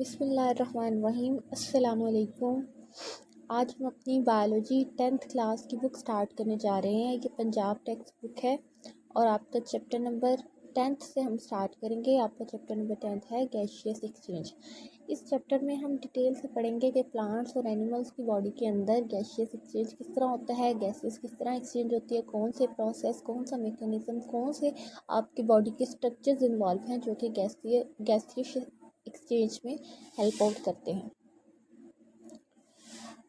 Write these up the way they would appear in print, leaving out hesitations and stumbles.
बिस्मिल्लाहिर्रहमानिर्रहीम। अस्सलाम वालेकुम। आज हम अपनी बायोलॉजी 10th क्लास की बुक स्टार्ट करने जा रहे हैं। ये पंजाब टेक्स्ट बुक है और आपका चैप्टर नंबर 10th से हम स्टार्ट करेंगे। आपका चैप्टर नंबर 10th है गैसियस एक्सचेंज। इस चैप्टर में हम डिटेल से पढ़ेंगे कि प्लांट्स और एनिमल्स की बॉडी के अंदर गैसियस एक्सचेंज किस तरह होता है, गैसेस किस तरह एक्सचेंज होती है, कौन से प्रोसेस, कौन सा मेकनिज़म, कौन से आपकी बॉडी के स्ट्रक्चर्स इन्वॉल्व हैं जो कि गैसियस एक्सचेंज में हेल्प आउट करते हैं।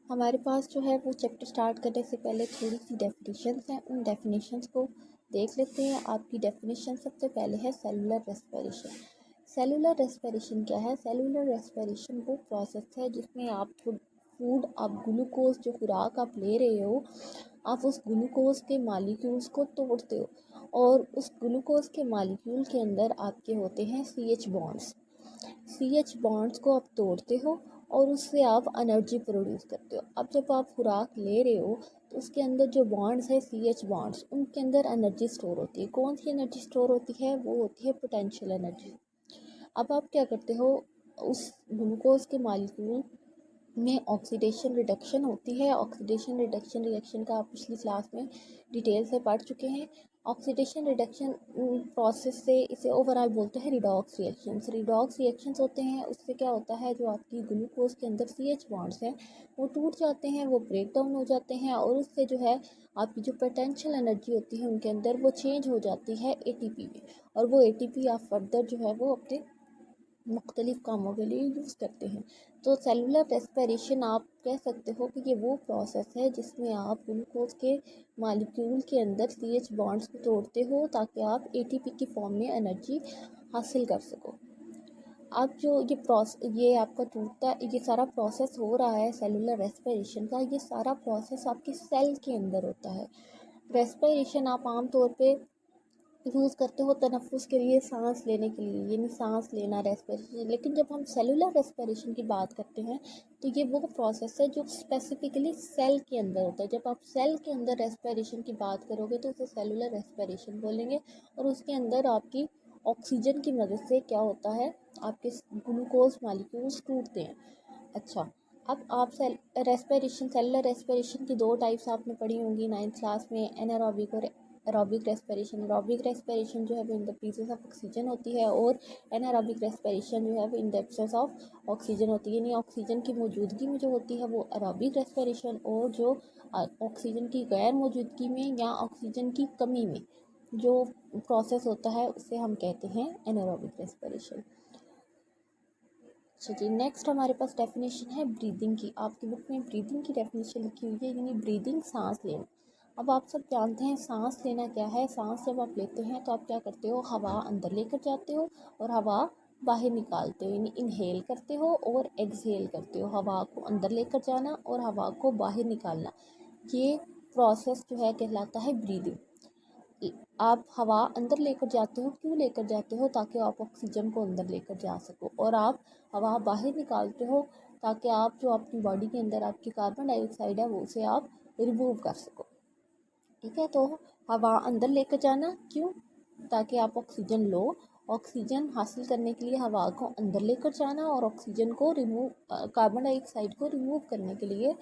हमारे पास जो है वो चैप्टर स्टार्ट करने से पहले थोड़ी सी डेफिनेशंस हैं, उन डेफिनेशंस को देख लेते हैं। आपकी डेफिनेशन सबसे पहले है सेलुलर रेस्पिरेशन। सेलुलर रेस्पिरेशन क्या है? सेलुलर रेस्पिरेशन वो प्रोसेस है जिसमें आप फूड आप ग्लूकोज जो खुराक आप ले रहे हो, आप उस ग्लूकोज के मालिक्यूल्स को तोड़ते हो और उस ग्लूकोज के मालिक्यूल के अंदर आपके होते हैं CH बॉन्ड्स। CH बॉन्ड्स को आप तोड़ते हो और उससे आप एनर्जी प्रोड्यूस करते हो। अब जब आप खुराक ले रहे हो तो उसके अंदर जो बॉन्ड्स है CH बॉन्ड्स, उनके अंदर एनर्जी स्टोर होती है। कौन सी एनर्जी स्टोर होती है? वो होती है पोटेंशियल एनर्जी। अब आप क्या करते हो, उस ग्लूकोज के मालिक्यूल में ऑक्सीडेशन रिडक्शन होती है। ऑक्सीडेशन रिडक्शन रिएक्शन का आप पिछली क्लास में डिटेल से पढ़ चुके हैं। ऑक्सीडेशन रिडक्शन प्रोसेस से इसे ओवरऑल बोलते हैं रिडॉक्स रिएक्शंस। रिडॉक्स रिएक्शंस होते हैं, उससे क्या होता है, जो आपकी ग्लूकोज के अंदर CH बॉन्ड्स हैं वो टूट जाते हैं, वो ब्रेक डाउन हो जाते हैं और उससे जो है आपकी जो पोटेंशियल एनर्जी होती है उनके अंदर वो चेंज हो जाती है ATP में, और वो ATP आप फर्दर जो है वो अपने मुख्तलिफ कामों के लिए यूज़ करते हैं। तो सेलुलर रेस्पिरेशन आप कह सकते हो कि ये वो प्रोसेस है जिसमें आप ग्लूकोज के मालिक्यूल के अंदर CH बॉन्ड्स को तोड़ते हो ताकि आप ATP की फॉर्म में एनर्जी हासिल कर सको। अब जो ये आपका टूटता, ये सारा प्रोसेस हो रहा है सेलुलर रेस्पिरेशन का, ये सारा प्रोसेस आपके सेल के अंदर होता है। रेस्पिरेशन आप आम तौर पे यूज़ करते हो तनफ़ुस के लिए, सांस लेने के लिए, यानी सांस लेना रेस्पिरेशन। लेकिन जब हम सेलुलर रेस्पिरेशन की बात करते हैं तो ये वो प्रोसेस है जो स्पेसिफिकली सेल के अंदर होता है। जब आप सेल के अंदर रेस्पिरेशन की बात करोगे तो उसे सेलुलर रेस्पिरेशन बोलेंगे, और उसके अंदर आपकी ऑक्सीजन की मदद से क्या होता है, आपके ग्लूकोज मालिक्यूल्स टूटते हैं। अच्छा, अब आप सेलुलर रेस्पिरेशन की दो टाइप्स आपने पढ़ी होंगी 9th क्लास में, एनारोबिक और एरोबिक रेस्पिरेशन। एरोबिक रेस्पिरेशन जो है वो in the presence of oxygen होती है और एनारोबिक रेस्पिरेशन जो है वो in the absence of oxygen होती है। यानी ऑक्सीजन की मौजूदगी में जो होती है वो एरोबिक रेस्पिरेशन, और जो ऑक्सीजन की गैर मौजूदगी में या ऑक्सीजन की कमी में जो प्रोसेस होता है उसे हम कहते हैं एनारोबिक रेस्पिरेशन। अच्छा जी, नेक्स्ट हमारे पास डेफिनेशन है ब्रीदिंग की। आपकी बुक में ब्रीदिंग की डेफिनेशन लिखी हुई है, यानी ब्रीदिंग सांस लेना। अब आप सब जानते हैं सांस लेना क्या है। सांस जब आप लेते हैं तो आप क्या करते हो, हवा अंदर लेकर जाते हो और हवा बाहर निकालते हो, यानी इनहेल करते हो और एक्सहेल करते हो। हवा को अंदर लेकर जाना और हवा को बाहर निकालना, ये प्रोसेस जो है कहलाता है ब्रीदिंग। आप हवा अंदर लेकर जाते हो, क्यों लेकर जाते हो? ताकि आप ऑक्सीजन को अंदर लेकर जा सको, और आप हवा बाहर निकालते हो ताकि आप जो अपनी बॉडी के अंदर आपकी कार्बन डाइऑक्साइड है वो उसे आप रिमूव कर सको। ठीक है, तो हवा अंदर लेकर जाना क्यों? ताकि आप ऑक्सीजन लो। ऑक्सीजन हासिल करने के लिए हवा को अंदर लेकर जाना, और ऑक्सीजन को कार्बन डाइऑक्साइड को रिमूव करने के लिए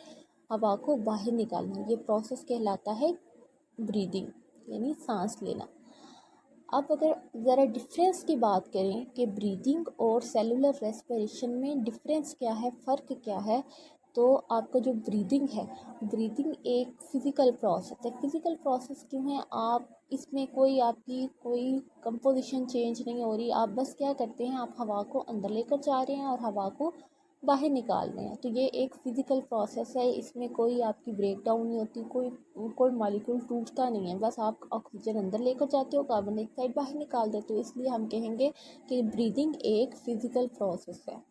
हवा को बाहर निकालना, ये प्रोसेस कहलाता है ब्रीदिंग, यानी सांस लेना। अब अगर ज़रा डिफरेंस की बात करें कि ब्रीदिंग और सेलुलर रेस्पिरेशन में डिफरेंस क्या है, फ़र्क क्या है, तो आपका जो ब्रीदिंग है, ब्रीदिंग एक फ़िज़िकल प्रोसेस है। फ़िज़िकल प्रोसेस क्यों है? आप इसमें आपकी कोई कंपोजिशन चेंज नहीं हो रही, आप बस क्या करते हैं, आप हवा को अंदर लेकर जा रहे हैं और हवा को बाहर निकाल रहे हैं। तो ये एक फ़िज़िकल प्रोसेस है, इसमें कोई आपकी ब्रेक डाउन नहीं होती, कोई मॉलिक्यूल टूटता नहीं है, बस आप ऑक्सीजन अंदर लेकर जाते हो, कार्बन डाइऑक्साइड बाहर निकाल देते हो। इसलिए हम कहेंगे कि ब्रीदिंग एक फ़िज़िकल प्रोसेस है।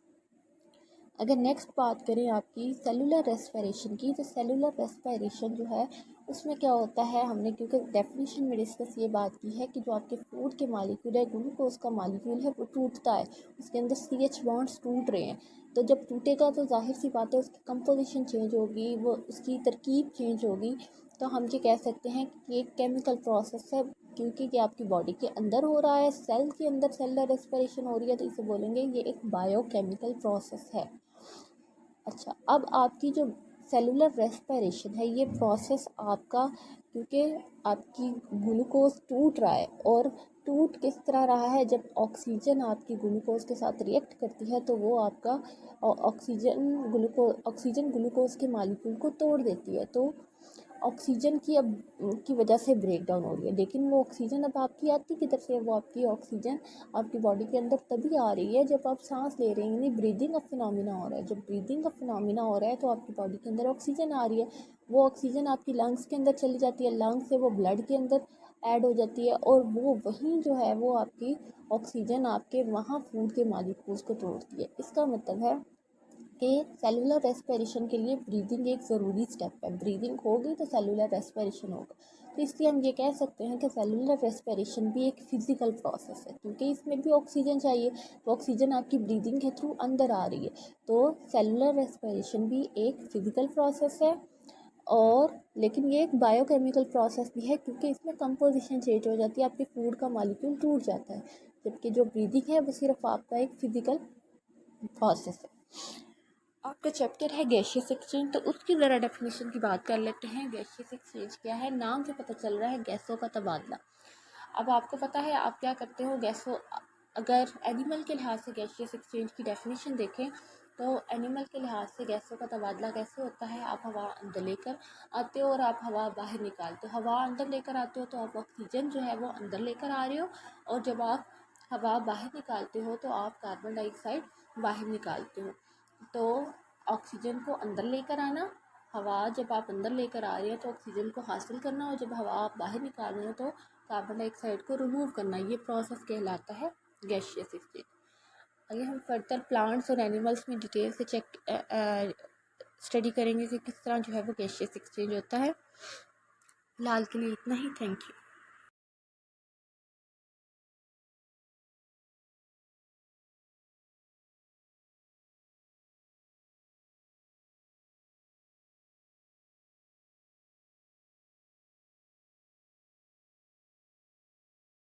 अगर नेक्स्ट बात करें आपकी सेलुलर रेस्पिरेशन की, तो सेलुलर रेस्पिरेशन जो है उसमें क्या होता है, हमने क्योंकि डेफिनेशन में डिस्कस ये बात की है कि जो आपके फूड के मालिक्यूल है, ग्लूकोज का मालिक्यूल है, वो टूटता है, उसके अंदर CH बॉन्ड्स टूट रहे हैं। तो जब टूटेगा तो जाहिर सी बात है उसकी कंपोजिशन चेंज होगी, वो उसकी तरकीब चेंज होगी। तो हम ये कह सकते हैं कि एक केमिकल प्रोसेस है क्योंकि ये आपकी बॉडी के अंदर हो रहा है, सेल के अंदर सेलुलर रेस्पिरेशन हो रही है, तो इसे बोलेंगे ये एक बायोकेमिकल प्रोसेस है। अच्छा, अब आपकी जो सेलुलर रेस्पिरेशन है ये प्रोसेस आपका, क्योंकि आपकी ग्लूकोज टूट रहा है, और टूट किस तरह रहा है, जब ऑक्सीजन आपकी ग्लूकोज के साथ रिएक्ट करती है तो वो आपका ऑक्सीजन ग्लूकोज के मालिक्यूल को तोड़ देती है, तो ऑक्सीजन की वजह से ब्रेक डाउन हो रही है। लेकिन वो ऑक्सीजन अब आपकी आती किधर से, वो आपकी ऑक्सीजन आपकी बॉडी के अंदर तभी आ रही है जब आप सांस ले रहे हैं, यानी ब्रीदिंग का फिनोमिना हो रहा है। जब ब्रीदिंग का फिनोमिना हो रहा है तो आपकी बॉडी के अंदर ऑक्सीजन आ रही है, वो ऑक्सीजन आपकी लंग्स के अंदर चली जाती है, लंग्स से वो ब्लड के अंदर ऐड हो जाती है, और वो वहीं जो है वो आपकी ऑक्सीजन आपके वहाँ फूड के मालिक्यूल्स को तोड़ती है। इसका मतलब है कि सेलुलर रेस्पिरेशन के लिए ब्रीदिंग एक ज़रूरी स्टेप है। ब्रीदिंग होगी तो सेलुलर रेस्पिरेशन होगा। तो इसलिए हम ये कह सकते हैं कि सेलुलर रेस्पिरेशन भी एक फ़िज़िकल प्रोसेस है, क्योंकि इसमें भी ऑक्सीजन चाहिए, तो ऑक्सीजन आपकी ब्रीदिंग के थ्रू अंदर आ रही है। तो सेलुलर रेस्पिरेशन भी एक फ़िज़िकल प्रोसेस है, और लेकिन ये एक बायोकेमिकल प्रोसेस भी है, क्योंकि इसमें कंपोजिशन चेंज हो जाती है, आपके फूड का मॉलिक्यूल टूट जाता है। जबकि जो ब्रीदिंग है वो सिर्फ आपका एक फ़िज़िकल प्रोसेस है। आपका चैप्टर है गैसियस एक्सचेंज, तो उसकी ज़रा डेफिनेशन की बात कर लेते हैं। गैसियस एक्सचेंज क्या है, नाम से पता चल रहा है गैसों का तबादला। अब आपको पता है आप क्या करते हो, गैसों, अगर एनिमल के लिहाज से गैसियस एक्सचेंज की डेफिनेशन देखें तो एनिमल के लिहाज से गैसों का तबादला कैसे होता है, आप हवा अंदर लेकर आते हो और आप हवा बाहर निकालते हो। हवा अंदर लेकर आते हो तो आप ऑक्सीजन जो है वो अंदर लेकर आ रहे हो, और जब आप हवा बाहर निकालते हो तो आप कार्बन डाइऑक्साइड बाहर निकालते हो। तो ऑक्सीजन को अंदर लेकर आना, हवा जब आप अंदर लेकर आ रहे हो तो ऑक्सीजन को हासिल करना, और जब हवा आप बाहर निकाल रहे हो तो कार्बन डाइऑक्साइड को रिमूव करना, ये प्रोसेस कहलाता है गैसियस एक्सचेंज। आगे हम फर्दर प्लांट्स और एनिमल्स में डिटेल से स्टडी करेंगे कि किस तरह जो है वो गैसियस एक्सचेंज होता है। फिलहाल के लिए इतना ही, थैंक यू।